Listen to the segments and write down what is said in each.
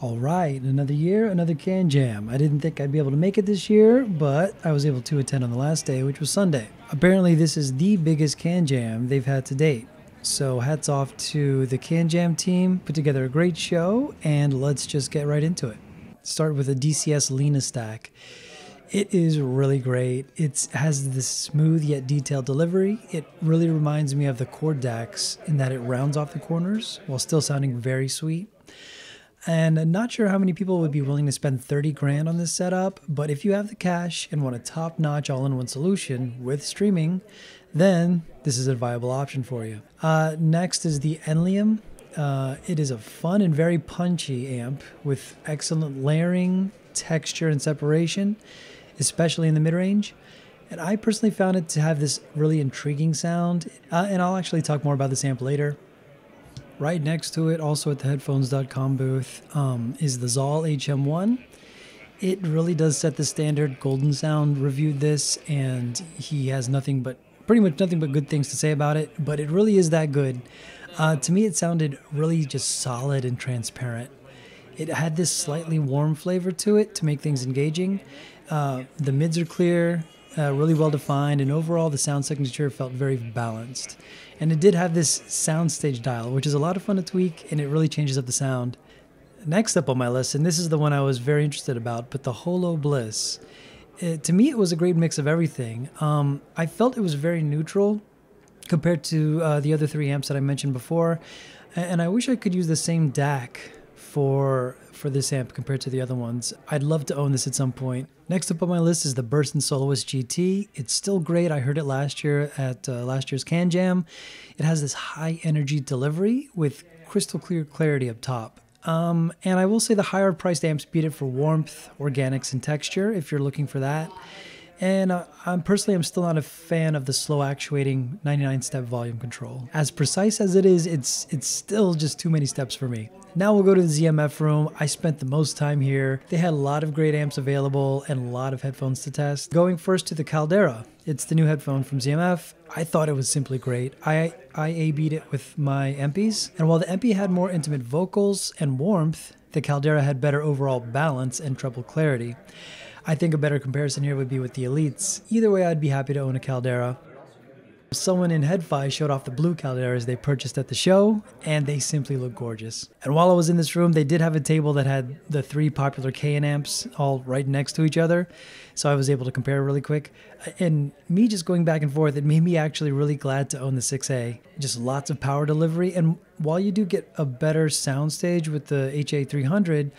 All right, another year, another Canjam. I didn't think I'd be able to make it this year, but I was able to attend on the last day, which was Sunday. Apparently, this is the biggest Canjam they've had to date. So hats off to the Canjam team, put together a great show, and let's just get right into it. Start with a DCS Lena stack. It is really great. It has this smooth yet detailed delivery. It really reminds me of the chord DACs in that it rounds off the corners while still sounding very sweet. And I'm not sure how many people would be willing to spend 30 grand on this setup, but if you have the cash and want a top-notch all-in-one solution with streaming, then this is a viable option for you. Next is the Enlium. It is a fun and very punchy amp with excellent layering, texture, and separation, especially in the mid-range. And I personally found it to have this really intriguing sound, and I'll actually talk more about this amp later. Right next to it, also at the headphones.com booth, is the Zoll HM1. It really does set the standard. Golden Sound reviewed this, and he has pretty much nothing but good things to say about it, but it really is that good. To me, it sounded really just solid and transparent. It had this slightly warm flavor to it to make things engaging. The mids are clear, really well defined, and overall the sound signature felt very balanced. And it did have this soundstage dial, which is a lot of fun to tweak, and it really changes up the sound. Next up on my list, and this is the one I was very interested about, but the Holo Bliss. To me, it was a great mix of everything. I felt it was very neutral compared to the other three amps that I mentioned before, and I wish I could use the same DAC for this amp compared to the other ones. I'd love to own this at some point. Next up on my list is the Burst and Soloist GT. It's still great. I heard it last year at last year's Canjam. It has this high energy delivery with crystal clear clarity up top. And I will say the higher priced amps beat it for warmth, organics, and texture if you're looking for that. And I'm still not a fan of the slow actuating 99-step volume control. As precise as it is, it's still just too many steps for me. Now we'll go to the ZMF room. I spent the most time here. They had a lot of great amps available and a lot of headphones to test. Going first to the Caldera. It's the new headphone from ZMF. I thought it was simply great. I A-B'd it with my MPs, and while the MP had more intimate vocals and warmth, the Caldera had better overall balance and treble clarity. I think a better comparison here would be with the Elites. Either way, I'd be happy to own a Caldera. Someone in HeadFi showed off the blue Calderas they purchased at the show, and they simply look gorgeous. And while I was in this room, they did have a table that had the three popular KN amps all right next to each other, so I was able to compare really quick. And me just going back and forth, it made me actually really glad to own the 6A. Just lots of power delivery, and while you do get a better soundstage with the HA300,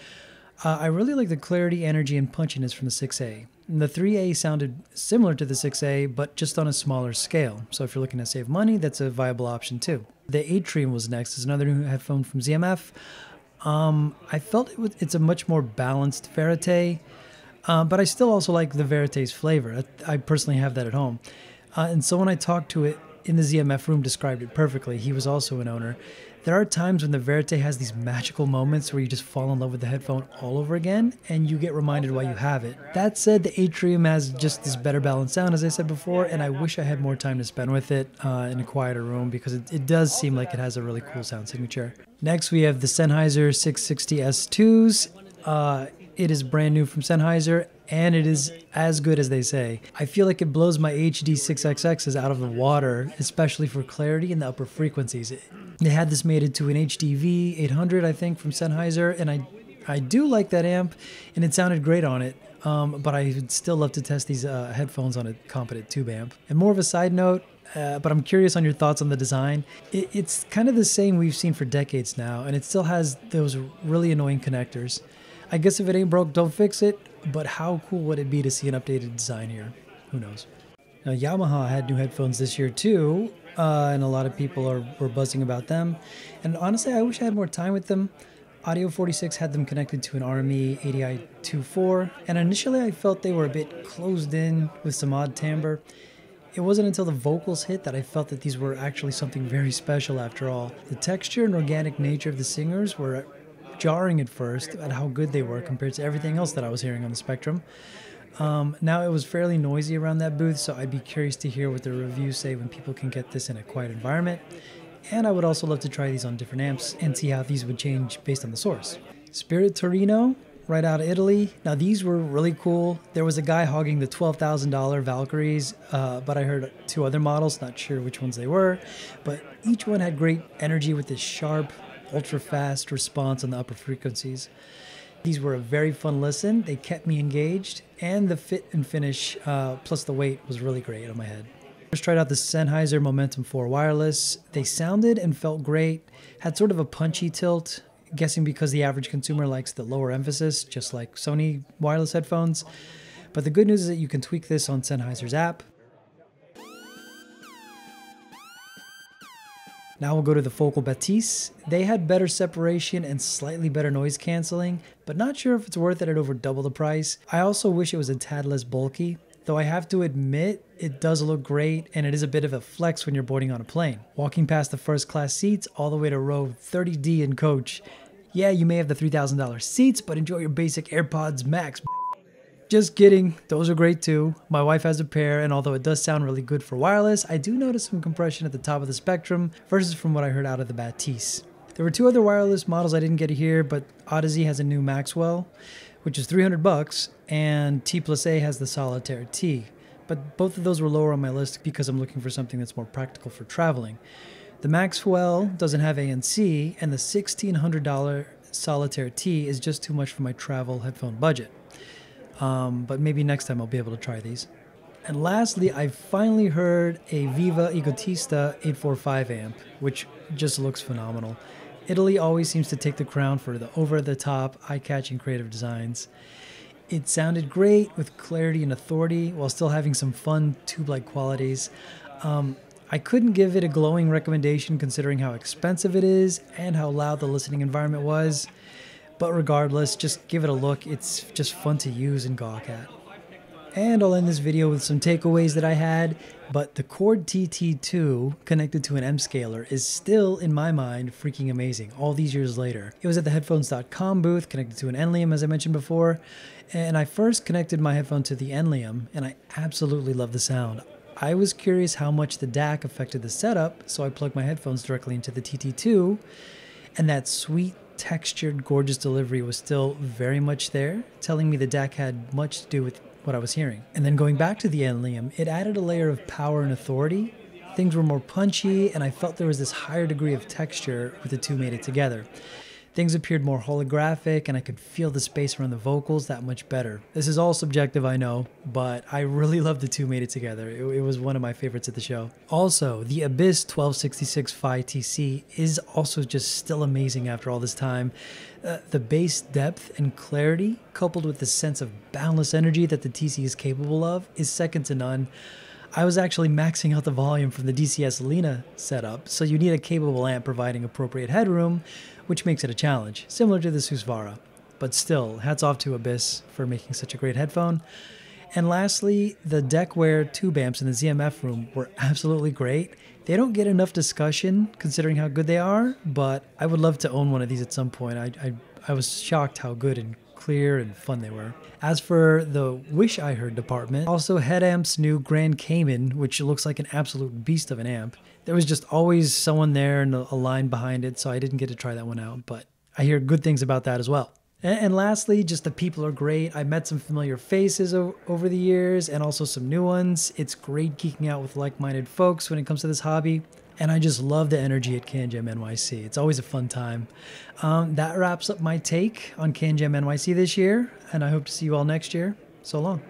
I really like the clarity, energy, and punchiness from the 6A. And the 3A sounded similar to the 6A, but just on a smaller scale. So if you're looking to save money, that's a viable option too. The Atrium was next. It's another new headphone from ZMF. I felt it's a much more balanced Verite, but I still also like the Verite's flavor. I personally have that at home. And someone I talked to it in the ZMF room described it perfectly. He was also an owner. There are times when the Verite has these magical moments where you just fall in love with the headphone all over again, and you get reminded why you have it. That said, the Atrium has just this better balanced sound, as I said before, and I wish I had more time to spend with it in a quieter room, because it does seem like it has a really cool sound signature. Next, we have the Sennheiser 660S2s. It is brand new from Sennheiser, and it is as good as they say. I feel like it blows my HD 6XXs out of the water, especially for clarity in the upper frequencies. They had this made into an HDV 800, I think, from Sennheiser, and I do like that amp, and it sounded great on it, but I would still love to test these headphones on a competent tube amp. And more of a side note, but I'm curious on your thoughts on the design. It's kind of the same we've seen for decades now, and it still has those really annoying connectors. I guess if it ain't broke, don't fix it, but how cool would it be to see an updated design here? Who knows? Now, Yamaha had new headphones this year too, and a lot of people were buzzing about them. And honestly, I wish I had more time with them. Audio 46 had them connected to an RME 80i24, and initially I felt they were a bit closed in with some odd timbre. It wasn't until the vocals hit that I felt that these were actually something very special after all. The texture and organic nature of the singers were jarring at first at how good they were compared to everything else that I was hearing on the spectrum. Now it was fairly noisy around that booth, so I'd be curious to hear what the reviews say when people can get this in a quiet environment. And I would also love to try these on different amps and see how these would change based on the source. Spirit Torino, right out of Italy. Now these were really cool. There was a guy hogging the $12,000 Valkyries, but I heard two other models, not sure which ones they were, but each one had great energy with this sharp, ultra fast response on the upper frequencies. These were a very fun listen. They kept me engaged, and the fit and finish plus the weight was really great on my head. First tried out the Sennheiser Momentum 4 wireless. They sounded and felt great, had sort of a punchy tilt, guessing because the average consumer likes the lower emphasis, just like Sony wireless headphones. But the good news is that you can tweak this on Sennheiser's app. Now we'll go to the Focal Batiste. They had better separation and slightly better noise canceling, but not sure if it's worth it at over double the price. I also wish it was a tad less bulky, though I have to admit it does look great and it is a bit of a flex when you're boarding on a plane. Walking past the first class seats all the way to row 30D in coach. Yeah, you may have the $3,000 seats, but enjoy your basic AirPods Max. Just kidding, those are great too. My wife has a pair, and although it does sound really good for wireless, I do notice some compression at the top of the spectrum versus from what I heard out of the Batiste. There were two other wireless models I didn't get here, but Odyssey has a new Maxwell, which is $300, and T+A has the Solitaire T. But both of those were lower on my list because I'm looking for something that's more practical for traveling. The Maxwell doesn't have ANC, and the $1,600 Solitaire T is just too much for my travel headphone budget. But maybe next time I'll be able to try these. And lastly, I finally heard a Viva Egotista 845 amp, which just looks phenomenal. Italy always seems to take the crown for the over-the-top, eye-catching creative designs. It sounded great with clarity and authority while still having some fun tube-like qualities. I couldn't give it a glowing recommendation considering how expensive it is and how loud the listening environment was. But regardless, just give it a look. It's just fun to use and gawk at. And I'll end this video with some takeaways that I had, but the Cord TT2 connected to an M scaler is still, in my mind, freaking amazing all these years later. It was at the headphones.com booth connected to an Enlium, as I mentioned before, and I first connected my headphone to the Enlium, and I absolutely love the sound. I was curious how much the DAC affected the setup, so I plugged my headphones directly into the TT2, and that sweet, textured, gorgeous delivery was still very much there, telling me the DAC had much to do with what I was hearing. And then going back to the Enlium, it added a layer of power and authority. Things were more punchy, and I felt there was this higher degree of texture with the two made it together. Things appeared more holographic, and I could feel the space around the vocals that much better. This is all subjective, I know, but I really loved the two made it together. It was one of my favorites at the show. Also, the Abyss 1266 Phi TC is also just still amazing after all this time. The bass depth and clarity, coupled with the sense of boundless energy that the TC is capable of, is second to none. I was actually maxing out the volume from the DCS Lena setup, so you need a capable amp providing appropriate headroom, which makes it a challenge, similar to the Susvara. But still, hats off to Abyss for making such a great headphone. And lastly, the Deckware tube amps in the ZMF room were absolutely great. They don't get enough discussion considering how good they are, but I would love to own one of these at some point. I was shocked how good and clear and fun they were. As for the Wish I Heard department, also Headamp's new Grand Cayman, which looks like an absolute beast of an amp. There was just always someone there and a line behind it, so I didn't get to try that one out, but I hear good things about that as well. And lastly, just the people are great. I met some familiar faces over the years and also some new ones. It's great geeking out with like-minded folks when it comes to this hobby. And I just love the energy at Canjam NYC. It's always a fun time. That wraps up my take on Canjam NYC this year, and I hope to see you all next year. So long.